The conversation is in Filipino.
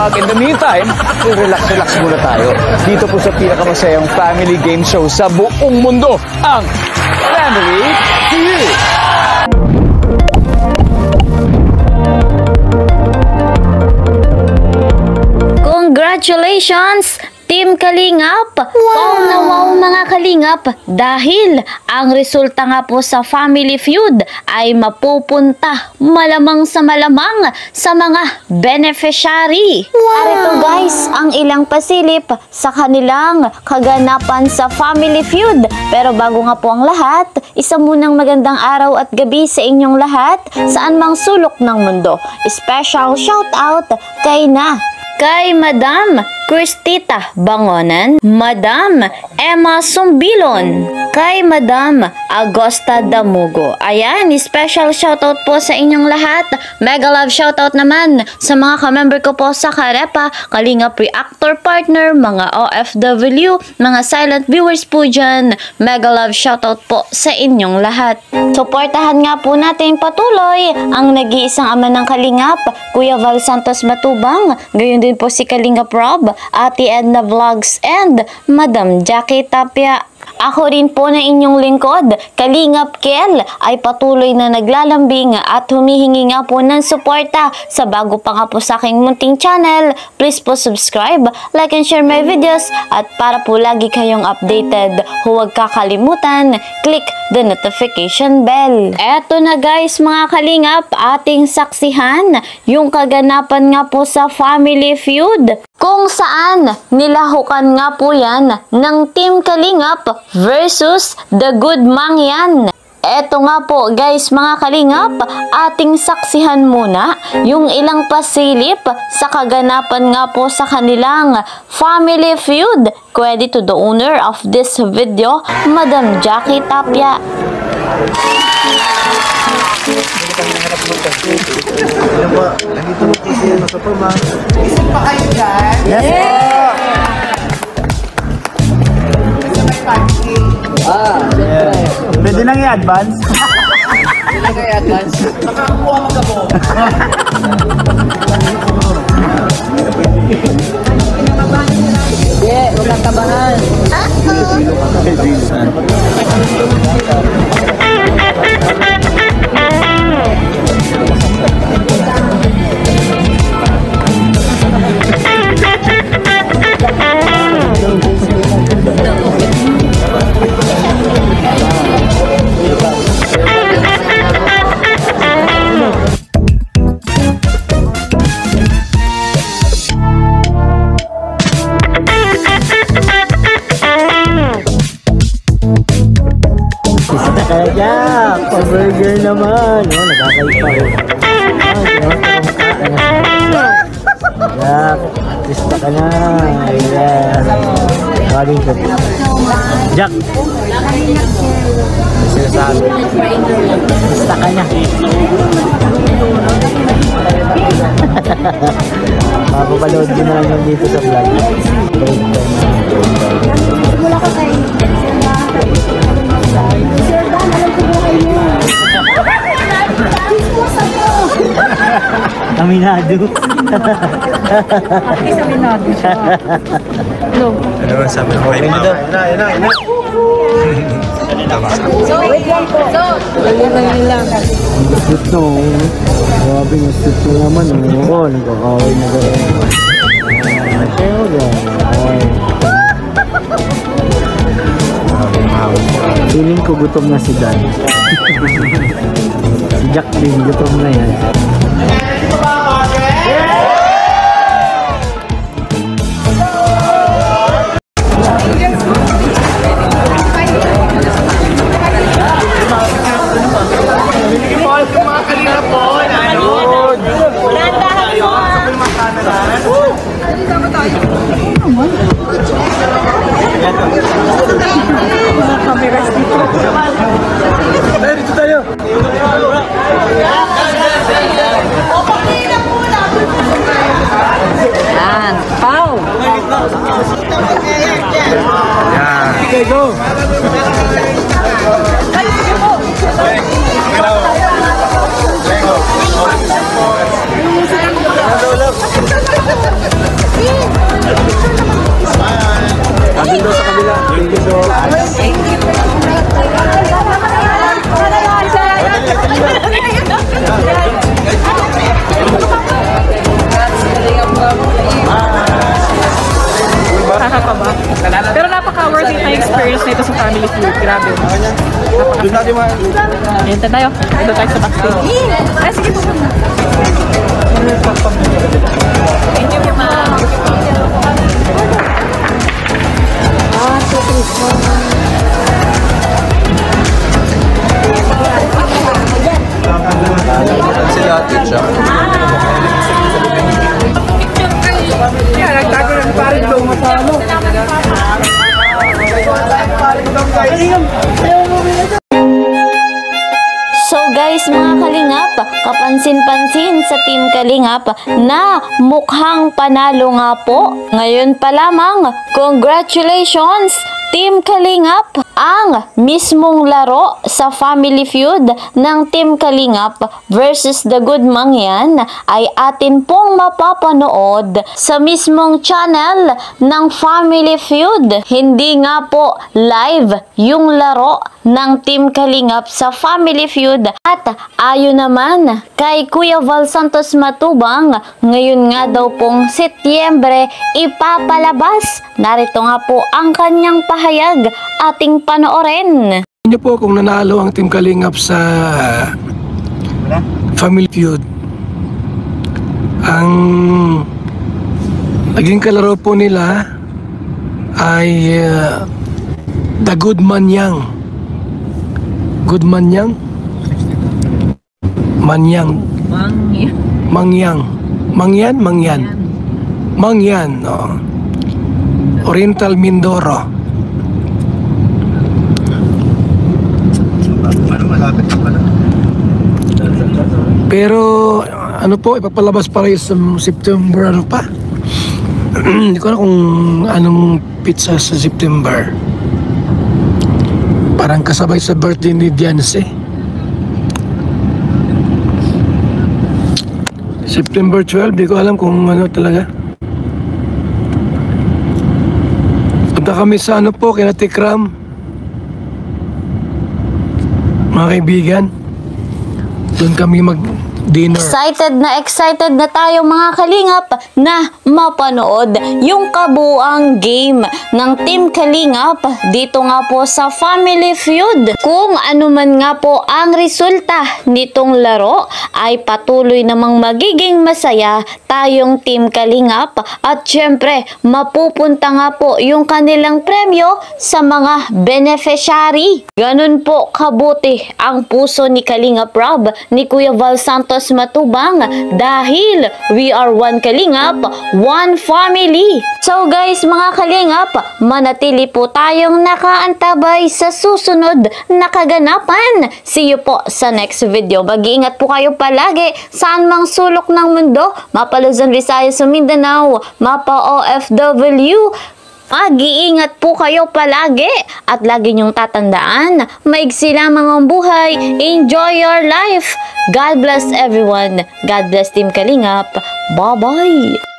vlog. In the meantime, relax muna tayo. Dito po sa pinakamasayang family game show sa buong mundo, ang Family Feud. Congratulations, Team Kalingap! Wow na wow mga Kalingap dahil ang resulta nga po sa Family Feud ay mapupunta malamang sa mga beneficiary. Wow! Arito guys, ang ilang pasilip sa kanilang kaganapan sa Family Feud. Pero bago nga po ang lahat, isa munang magandang araw at gabi sa inyong lahat saan mang sulok ng mundo. Special shout out kay Madam Cristita Bangonan, Madam Emma Sumbilon, kay Madam Agosta Damugo. Ayan, special shoutout po sa inyong lahat. Mega love shoutout naman sa mga ka-member ko po sa Karepa, Kalingap Reactor Partner, mga OFW, mga silent viewers po dyan. Mega love shoutout po sa inyong lahat. Suportahan nga po natin patuloy ang nag-iisang ama ng Kalingap, Kuya Val Santos Matubang, gayon din po si Kalingap Rob, Ate Edna Vlogs, and Madam Jackie Tapia. Ako rin po na inyong lingkod, Kalingap Kel, ay patuloy na naglalambing at humihingi nga po ng suporta sa bago pa nga po sa aking munting channel. Please po subscribe, like and share my videos at para po lagi kayong updated, huwag kakalimutan, click the notification bell. Eto na guys mga Kalingap, ating saksihan yung kaganapan nga po sa Family Feud, kung saan nilahukan nga po yan ng Team Kalingap versus The Good Mangyan. Eto nga po guys mga Kalingap, ating saksihan muna yung ilang pasilip sa kaganapan nga po sa kanilang Family Feud. Credit to the owner of this video, Madam Jackie Tapia. Nandito na po siya sa pama. Isip pa kayo dyan? Yes! Pwede nang i-advance? Pwede nang i-advance? Nakakuha mo ka mo. Hindi, huwag kang tabangan. Kaya, pa-burger naman. Oh, nagkakaipa eh. Jack, lista ka na. Ayan. Galing ko. Jack. Sinasabi. Lista ka na. Mapapaload din na lang dito sa vlog. Wala ko kayo. Aminado. Aminado siya. Hello. Ano ba sabi ko? Ayun na. Wait lang po. Wait lang. Gusto. Grabe yung gusto naman. Oo, nagkakaway na gano'n. Ayaw gano'n. Feeling ko gutom na si Dan. Si Jack din gutom na yan. Dito tayo. Yan. Pau. Yan. Okay, go. Go. Hintay tayo. Dito tayo sa backstage. Ay, sige po. Thank you, ma'am. Sila atin siya. So guys, mga Kalingap, kapansin-pansin sa Team Kalingap na mukhang panalo nga po. Ngayon pa lamang, congratulations Team Kalingap! Ang mismong laro sa Family Feud ng Team Kalingap versus The Good Mangyan ay atin pong mapapanood sa mismong channel ng Family Feud. Hindi nga po live yung laro ng Team Kalingap sa Family Feud. At ayon naman kay Kuya Val Santos Matubang, ngayon nga daw pong Setyembre ipapalabas. Narito nga po ang kanyang pahayag, ating panoorin. Niyo po kung nanalo ang Team Kalingap sa Family Feud. Ang naging kalaro po nila ay The Good Manyang. Good Manyang? Manyang. Mangyang. Mangyan? Mangyan. Mangyan, no. Oriental Mindoro. Pero ano po, ipapalabas pa rin sa September ano pa. Hindi ko alam kung anong pizza sa September. Parang kasabay sa birthday ni Dianse. September 12, di ko alam kung ano talaga. Punta kami sa ano po, kina Tikram. Mga kaibigan. Doon kami mag-dinner. Excited na tayo mga Kalingap na mapanood yung kabuang game ng Team Kalingap dito nga po sa Family Feud. Kung ano man nga po ang resulta nitong laro ay patuloy namang magiging masaya tayong Team Kalingap at syempre mapupunta nga po yung kanilang premyo sa mga beneficiary. Ganun po kabuti ang puso ni Kalingap Rob, ni Kuya Val Santos Matubang, dahil we are one Kalingap, one family. So guys, mga Kalingap, manatili po tayong nakaantabay sa susunod na kaganapan. See you po sa next video. Mag-iingat po kayo palagi saan mang sulok ng mundo, mapa Luzon, Visayas, Mindanao, mapa OFW. Mag-iingat po kayo palagi at lagi niyong tatandaan, maigsi lamang ang buhay, enjoy your life. God bless everyone. God bless Team Kalingap. Bye-bye.